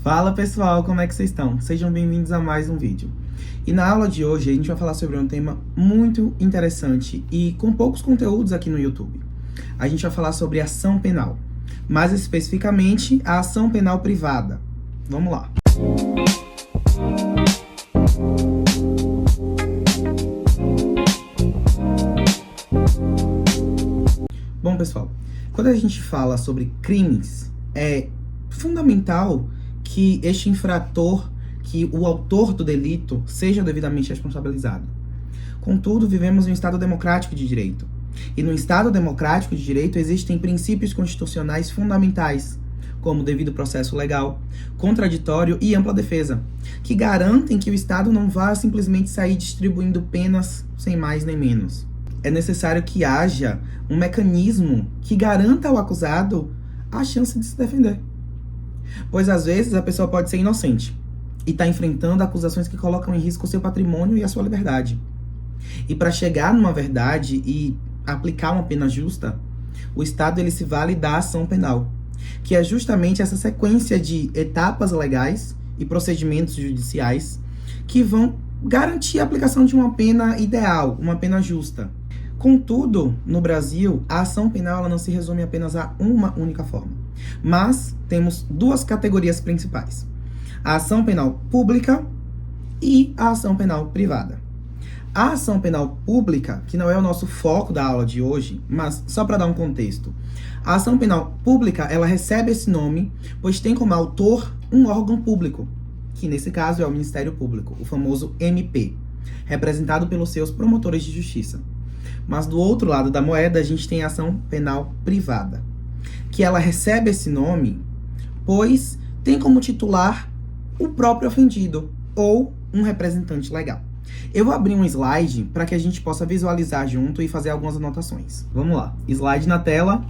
Fala pessoal, como é que vocês estão? Sejam bem-vindos a mais um vídeo. E na aula de hoje a gente vai falar sobre um tema muito interessante e com poucos conteúdos aqui no YouTube. A gente vai falar sobre ação penal, mais especificamente a ação penal privada. Vamos lá. Bom pessoal, quando a gente fala sobre crimes, é fundamental que este infrator, que o autor do delito, seja devidamente responsabilizado. Contudo, vivemos em um Estado democrático de direito. E no Estado democrático de direito existem princípios constitucionais fundamentais, como devido processo legal, contraditório e ampla defesa, que garantem que o Estado não vá simplesmente sair distribuindo penas sem mais nem menos. É necessário que haja um mecanismo que garanta ao acusado a chance de se defender. Pois às vezes a pessoa pode ser inocente e está enfrentando acusações que colocam em risco o seu patrimônio e a sua liberdade. E para chegar numa verdade e aplicar uma pena justa, o Estado ele se vale da ação penal, que é justamente essa sequência de etapas legais e procedimentos judiciais que vão garantir a aplicação de uma pena ideal, uma pena justa. Contudo, no Brasil, a ação penal ela não se resume apenas a uma única forma, mas temos duas categorias principais: a ação penal pública e a ação penal privada. A ação penal pública, que não é o nosso foco da aula de hoje, mas só para dar um contexto, a ação penal pública ela recebe esse nome pois tem como autor um órgão público, que nesse caso é o Ministério Público, o famoso MP, representado pelos seus promotores de justiça. Mas do outro lado da moeda, a gente tem a ação penal privada, que ela recebe esse nome, pois tem como titular o próprio ofendido ou um representante legal. Eu vou abrir um slide para que a gente possa visualizar junto e fazer algumas anotações. Vamos lá, slide na tela.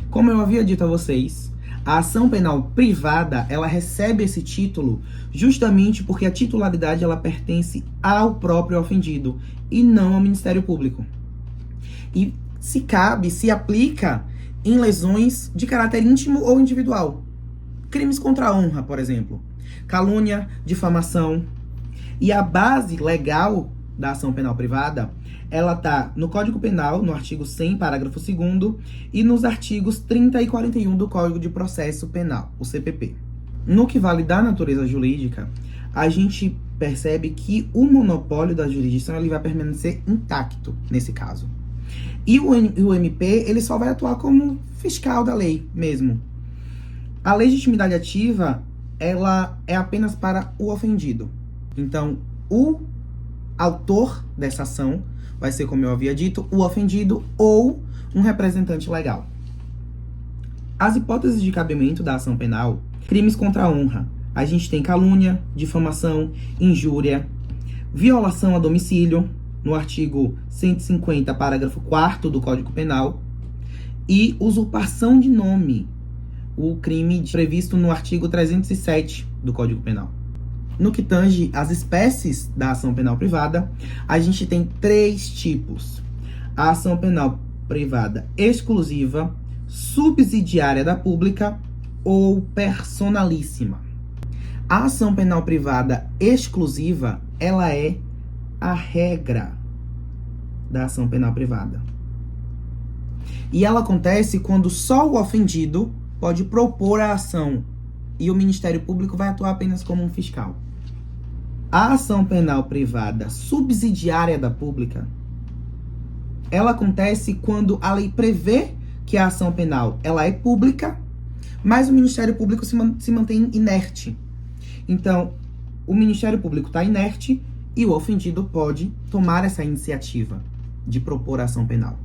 Como eu havia dito a vocês, a ação penal privada, ela recebe esse título justamente porque a titularidade ela pertence ao próprio ofendido e não ao Ministério Público. E se aplica em lesões de caráter íntimo ou individual. Crimes contra a honra, por exemplo. Calúnia, difamação. E a base legal da ação penal privada, ela está no Código Penal, no artigo 100, parágrafo 2º, e nos artigos 30 e 41 do Código de Processo Penal, o CPP. No que vale da natureza jurídica, a gente percebe que o monopólio da jurisdição ele vai permanecer intacto nesse caso. E o MP ele só vai atuar como fiscal da lei mesmo. A legitimidade ativa ela é apenas para o ofendido. Então, o autor dessa ação vai ser, como eu havia dito, o ofendido ou um representante legal. As hipóteses de cabimento da ação penal: crimes contra a honra. A gente tem calúnia, difamação, injúria, violação a domicílio, no artigo 150, parágrafo 4º do Código Penal, e usurpação de nome, o crime previsto no artigo 307 do Código Penal. No que tange às espécies da ação penal privada, a gente tem 3 tipos: a ação penal privada exclusiva, subsidiária da pública ou personalíssima. A ação penal privada exclusiva, ela é a regra da ação penal privada. E ela acontece quando só o ofendido pode propor a ação e o Ministério Público vai atuar apenas como um fiscal. A ação penal privada subsidiária da pública, ela acontece quando a lei prevê que a ação penal ela é pública, mas o Ministério Público se mantém inerte. Então, o Ministério Público está inerte e o ofendido pode tomar essa iniciativa de propor a ação penal.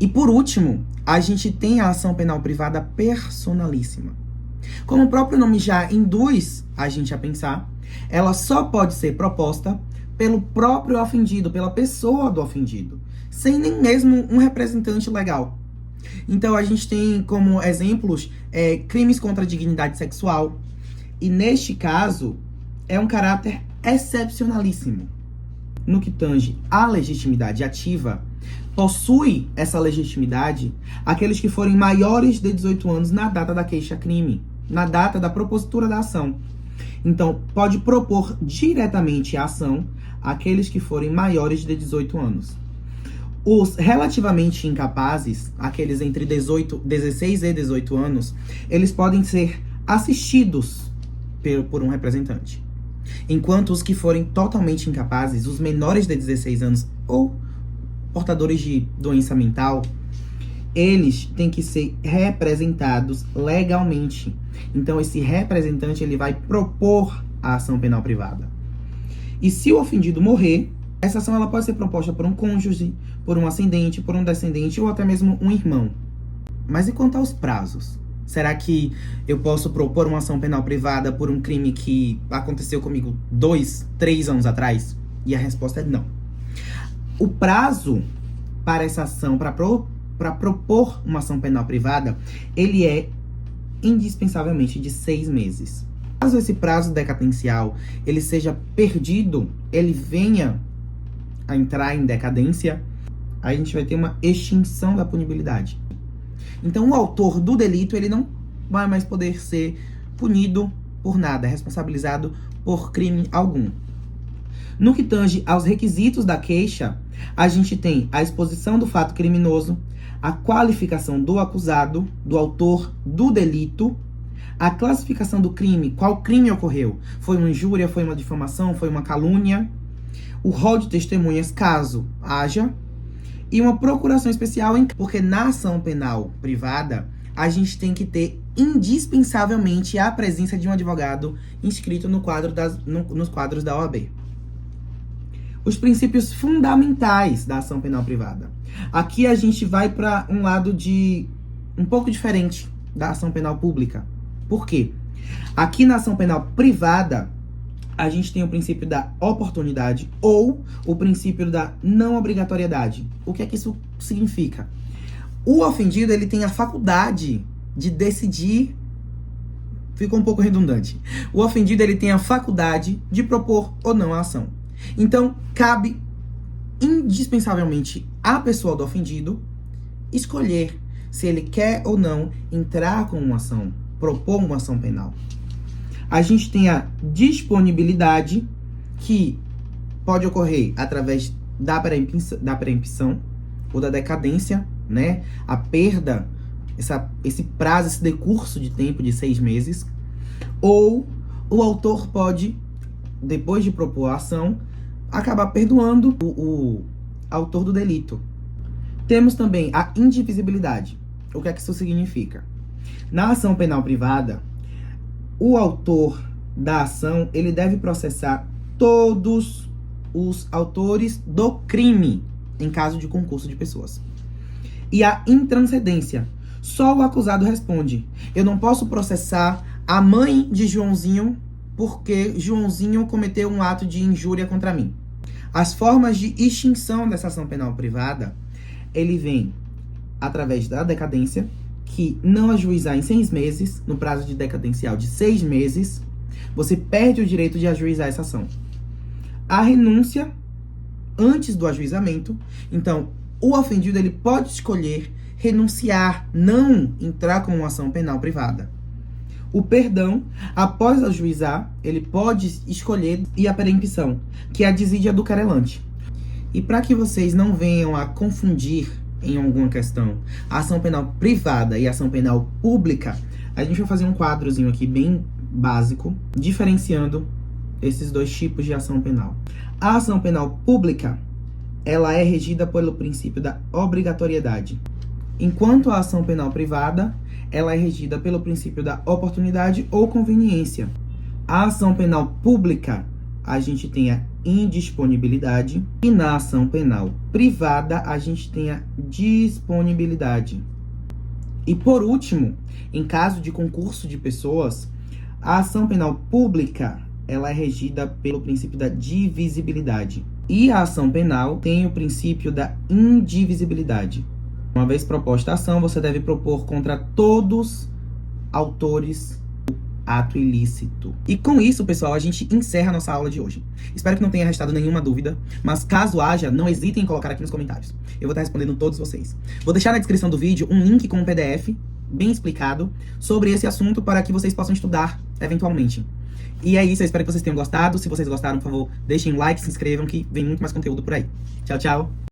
E por último, a gente tem a ação penal privada personalíssima. Como o próprio nome já induz a gente a pensar, ela só pode ser proposta pelo próprio ofendido, pela pessoa do ofendido, sem nem mesmo um representante legal. Então a gente tem como exemplos crimes contra a dignidade sexual, e neste caso é um caráter excepcionalíssimo. No que tange à legitimidade ativa, possui essa legitimidade aqueles que forem maiores de 18 anos na data da queixa-crime. na data da propositura da ação. Então, pode propor diretamente a ação àqueles que forem maiores de 18 anos. Os relativamente incapazes, aqueles entre 16 e 18 anos, eles podem ser assistidos por um representante. Enquanto os que forem totalmente incapazes, os menores de 16 anos ou portadores de doença mental, eles têm que ser representados legalmente. Então, esse representante ele vai propor a ação penal privada. E se o ofendido morrer, essa ação ela pode ser proposta por um cônjuge, por um ascendente, por um descendente ou até mesmo um irmão. Mas e quanto aos prazos? Será que eu posso propor uma ação penal privada por um crime que aconteceu comigo 2, 3 anos atrás? E a resposta é não. O prazo para essa ação, para propor uma ação penal privada, ele é indispensavelmente de 6 meses. Caso esse prazo decadencial ele seja perdido, ele venha a entrar em decadência, aí a gente vai ter uma extinção da punibilidade. Então, o autor do delito, ele não vai mais poder ser punido por nada, responsabilizado por crime algum. No que tange aos requisitos da queixa, a gente tem a exposição do fato criminoso, a qualificação do acusado, do autor do delito, a classificação do crime, qual crime ocorreu. Foi uma injúria, foi uma difamação, foi uma calúnia, o rol de testemunhas, caso haja, e uma procuração especial, porque na ação penal privada, a gente tem que ter indispensavelmente a presença de um advogado inscrito nos quadros da OAB. Os princípios fundamentais da ação penal privada. Aqui a gente vai para um lado um pouco diferente da ação penal pública. Por quê? Aqui na ação penal privada, a gente tem o princípio da oportunidade ou o princípio da não obrigatoriedade. O que é que isso significa? O ofendido, ele tem a faculdade de decidir. Ficou um pouco redundante. O ofendido, ele tem a faculdade de propor ou não a ação. Então, cabe indispensavelmente à pessoa do ofendido escolher se ele quer ou não entrar com uma ação, propor uma ação penal. A gente tem a disponibilidade, que pode ocorrer através da preempção ou da decadência, né? A perda, esse prazo, esse decurso de tempo de 6 meses. Ou o autor pode, depois de propor a ação, acabar perdoando o autor do delito. Temos também a indivisibilidade. O que é que isso significa? Na ação penal privada, o autor da ação, ele deve processar todos os autores do crime, em caso de concurso de pessoas. E a intranscendência. Só o acusado responde. Eu não posso processar a mãe de Joãozinho porque Joãozinho cometeu um ato de injúria contra mim. As formas de extinção dessa ação penal privada, ele vem através da decadência, que não ajuizar em 6 meses, no prazo de decadencial de 6 meses, você perde o direito de ajuizar essa ação. A renúncia antes do ajuizamento, então, o ofendido ele pode escolher renunciar, não entrar com uma ação penal privada. O perdão, após ajuizar, ele pode escolher e a preempção, que é a desídia do querelante. E para que vocês não venham a confundir em alguma questão a ação penal privada e a ação penal pública, a gente vai fazer um quadrozinho aqui bem básico, diferenciando esses dois tipos de ação penal. A ação penal pública, ela é regida pelo princípio da obrigatoriedade, enquanto a ação penal privada, ela é regida pelo princípio da oportunidade ou conveniência. A ação penal pública, a gente tem a indisponibilidade, e na ação penal privada, a gente tem a disponibilidade. E por último, em caso de concurso de pessoas, a ação penal pública, ela é regida pelo princípio da divisibilidade. E a ação penal tem o princípio da indivisibilidade. Uma vez proposta a ação, você deve propor contra todos autores do ato ilícito. E com isso, pessoal, a gente encerra a nossa aula de hoje. Espero que não tenha restado nenhuma dúvida, mas caso haja, não hesitem em colocar aqui nos comentários. Eu vou estar respondendo todos vocês. Vou deixar na descrição do vídeo um link com um PDF bem explicado sobre esse assunto para que vocês possam estudar eventualmente. E é isso, eu espero que vocês tenham gostado. Se vocês gostaram, por favor, deixem um like, se inscrevam que vem muito mais conteúdo por aí. Tchau, tchau!